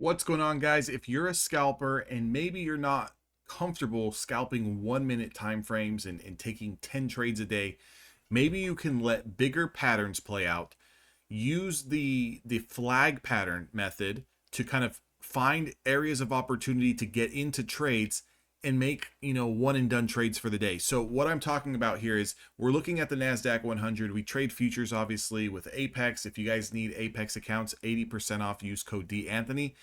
What's going on, guys? If you're a scalper and maybe you're not comfortable scalping 1 minute time frames and taking 10 trades a day, maybe you can let bigger patterns play out. Use the flag pattern method to kind of find areas of opportunity to get into trades and make, one and done trades for the day. So what I'm talking about here is we're looking at the Nasdaq 100. We trade futures obviously with Apex. If you guys need Apex accounts, 80% off, use code DAnthony.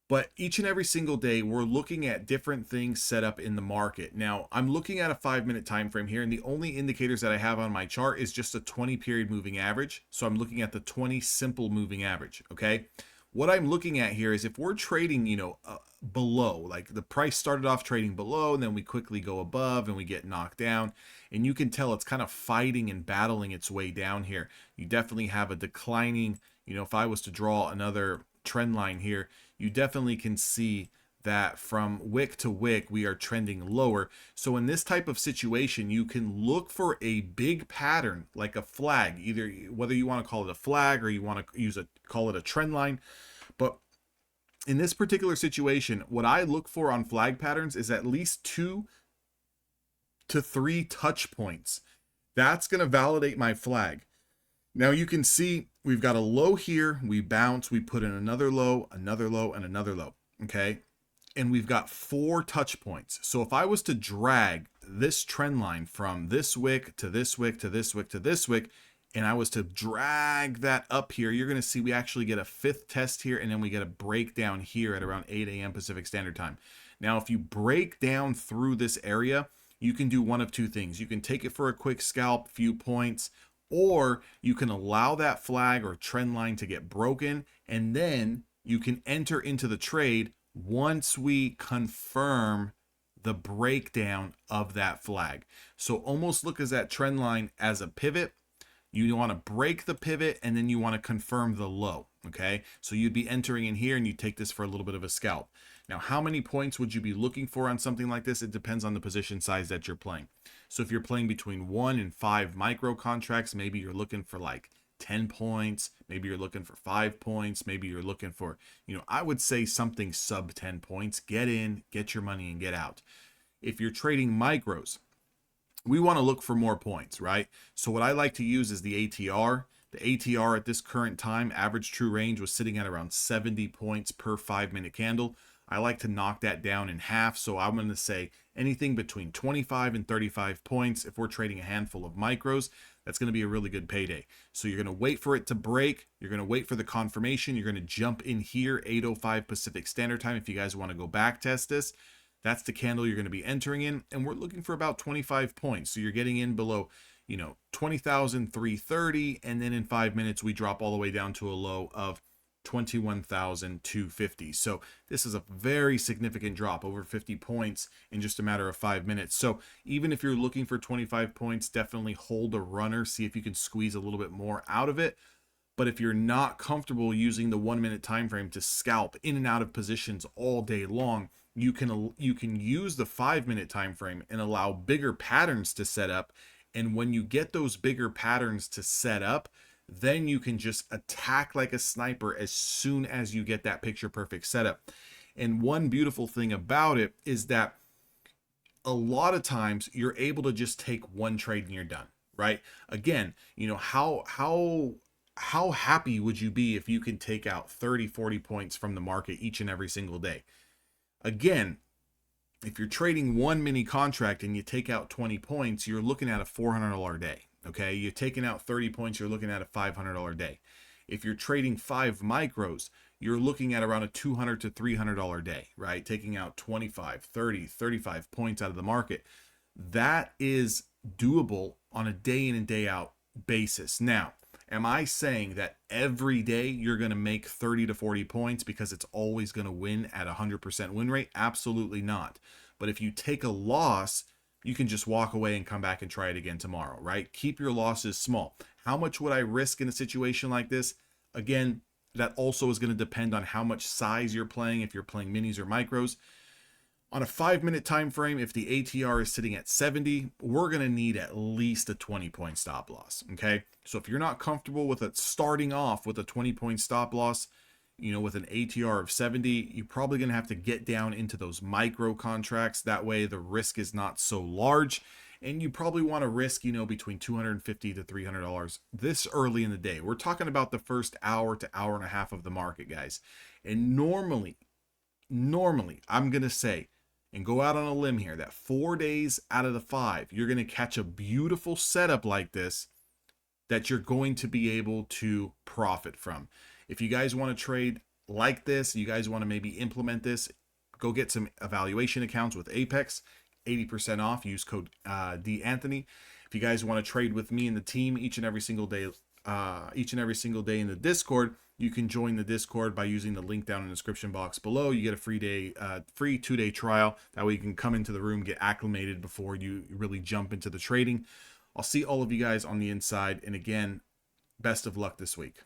But each and every single day, we're looking at different things set up in the market. Now, I'm looking at a 5 minute time frame here, and the only indicators that I have on my chart is just a 20 period moving average. So I'm looking at the 20 simple moving average. Okay. What I'm looking at here is if we're trading, below, like the price started off trading below, and then we quickly go above and we get knocked down. And you can tell it's kind of fighting and battling its way down here. You definitely have a declining, if I was to draw another trend line here, you definitely can see that from wick to wick we are trending lower. So in this type of situation, you can look for a big pattern like a flag, either whether you want to call it a flag or you want to call it a trend line. But in this particular situation, what I look for on flag patterns is at least 2 to 3 touch points. That's going to validate my flag. Now you can see we've got a low here, we bounce, we put in another low, and another low, okay? And we've got 4 touch points. So if I was to drag this trend line from this wick to this wick to this wick to this wick, and I was to drag that up here, you're gonna see we actually get a 5th test here, and then we get a breakdown here at around 8 a.m. Pacific Standard Time. Now, if you break down through this area, you can do one of two things. You can take it for a quick scalp, few points, or you can allow that flag or trend line to get broken, and then you can enter into the trade once we confirm the breakdown of that flag. So almost look at that trend line as a pivot. You want to break the pivot and then you want to confirm the low. Okay, so you'd be entering in here and you take this for a little bit of a scalp. Now, how many points would you be looking for on something like this? It depends on the position size that you're playing. So if you're playing between 1 and 5 micro contracts, maybe you're looking for like 10 points, maybe you're looking for 5 points, maybe you're looking for, I would say something sub 10 points. Get in, get your money, and get out. If you're trading micros, we want to look for more points, right? So what I like to use is the ATR. The ATR at this current time, average true range, was sitting at around 70 points per 5-minute candle. I like to knock that down in half. So I'm going to say anything between 25 and 35 points. If we're trading a handful of micros, that's going to be a really good payday. So you're going to wait for it to break. You're going to wait for the confirmation. You're going to jump in here, 8:05 Pacific Standard Time. If you guys want to go back test this, that's the candle you're going to be entering in. And we're looking for about 25 points. So you're getting in below, 20,330. And then in 5 minutes, we drop all the way down to a low of 21,250. So this is a very significant drop, over 50 points in just a matter of 5 minutes. So even if you're looking for 25 points, definitely hold a runner, see if you can squeeze a little bit more out of it. But if you're not comfortable using the 1 minute time frame to scalp in and out of positions all day long, you can use the 5 minute time frame and allow bigger patterns to set up. And when you get those bigger patterns to set up, then you can just attack like a sniper as soon as you get that picture perfect setup. And one beautiful thing about it is that a lot of times you're able to just take one trade and you're done, right? Again, how happy would you be if you can take out 30, 40 points from the market each and every single day? Again, if you're trading one mini contract and you take out 20 points, you're looking at a $400 day. Okay, you're taking out 30 points, you're looking at a $500 day. If you're trading 5 micros, you're looking at around a $200 to $300 day, right? Taking out 25, 30, 35 points out of the market. That is doable on a day in and day out basis. Now, am I saying that every day you're going to make 30 to 40 points because it's always going to win at a 100% win rate? Absolutely not. But if you take a loss, you can just walk away and come back and try it again tomorrow, right? Keep your losses small. How much would I risk in a situation like this? Again, that also is going to depend on how much size you're playing, if you're playing minis or micros. On a 5 minute time frame, if the ATR is sitting at 70, we're going to need at least a 20-point stop loss, okay? So if you're not comfortable with it starting off with a 20-point stop loss, with an ATR of 70, you're probably going to have to get down into those micro contracts. That way the risk is not so large. And you probably want to risk, between $250 to $300 this early in the day. We're talking about the first hour to hour and a half of the market, guys. And normally, I'm going to say, and go out on a limb here, that 4 days out of the 5, you're going to catch a beautiful setup like this that you're going to be able to profit from. If you guys want to trade like this, you guys want to maybe implement this, go get some evaluation accounts with Apex, 80% off. Use code DAnthony. If you guys want to trade with me and the team each and every single day in the Discord, you can join the Discord by using the link down in the description box below. You get a free 2-day trial. That way you can come into the room, get acclimated before you really jump into the trading. I'll see all of you guys on the inside. And again, best of luck this week.